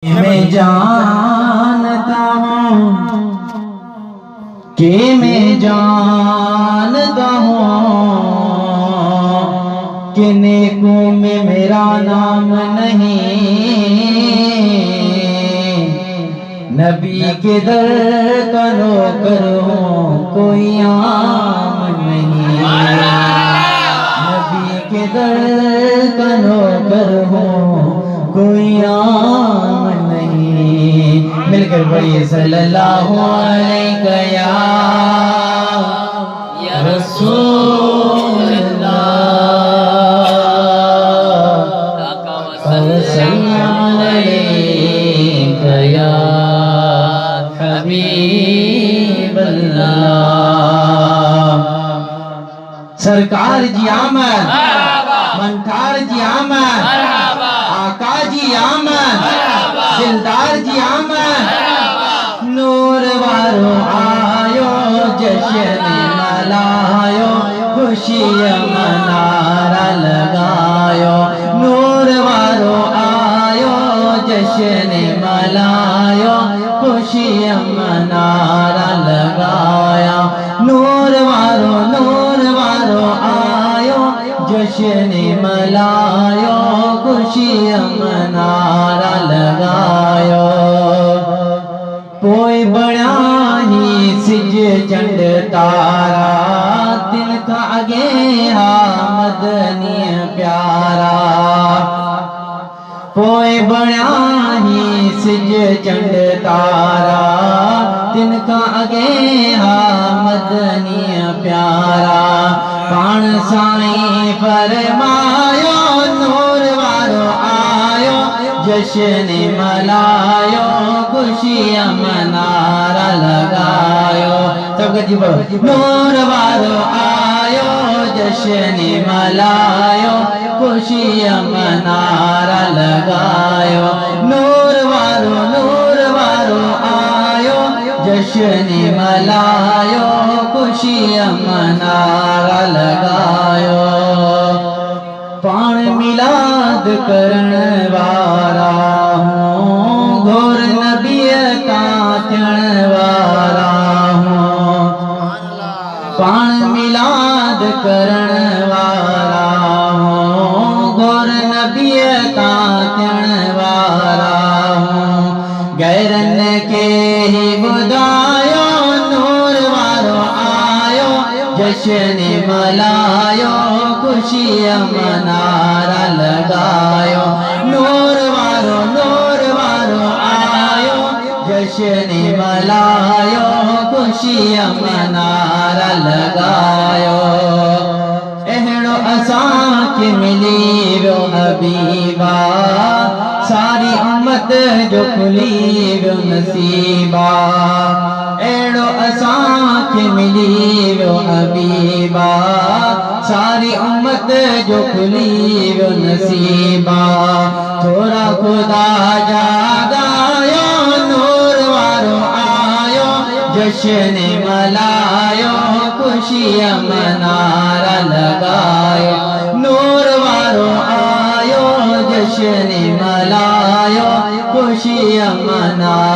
मैं जानता हूँ कि मैं जानता हूँ कि नेकों में मेरा नाम नहीं, नबी के दर का नौकर हूँ कोई आम नहीं, नबी के दर का नौकर हूँ कोई आम नहीं। मिलकर पढ़िए सल्लल्लाहु अलैहि या रसूल सरकार जी आमद, मंठार जी आमद, आका जी आमद, दिलदार जी आमद, नूर वारो आयो, जश्न मनायो, खुशी मनारा लगायो। नूर वारो आयो, जश्न मनायो, खुशी मनारा लगाया। नूर वारो आयो, जश्न मनायो, खुशी मनारा लगायो। कोई बड़ा ही सिज चंड तारा, तिनका आगे मदनी प्यारा। कोई बड़ा ही सिज चंड तारा, तिनका आगे मदनी प्यारा। पाण साईं फरमायो, नूर वारो आयो, जश्न मनायो, खुशी मनारा लगायो। सब जी बोलो, नूर वारो आयो, जश्न मनायो, खुशी मनारा लगायो। नूर वारो आयो, जश्न मनायो, खुशी मनारा लगायो। पाण मिलाद करण वारा हूँ, घोर नबी का थियण वारा हूँ। पाण मिलाद करण वारा हूँ, घोर नबी का थियण वारा हूँ। गैरन के ही बुधायो, नूर वारो आयो, जश्न मनायो, खुशी मनारा लगायो। नूर वारो आयो, जश्न मनायो, खुशी मनारा लगायो। अहिड़ो असांखे मिली वियो हबीबा, सारी उम्मत जो खुली वियो नसीबा। अहिड़ो असांखे मिली वियो हबीबा, सारी उम्मत जो खुली वियो नसीबा। थोरा खुदा जागायो, नूर वारो आयो, जश्न मनायो, खुशी मनारा लगायो। नूर वारो आयो, जश्न मनायो, खुशी मनारा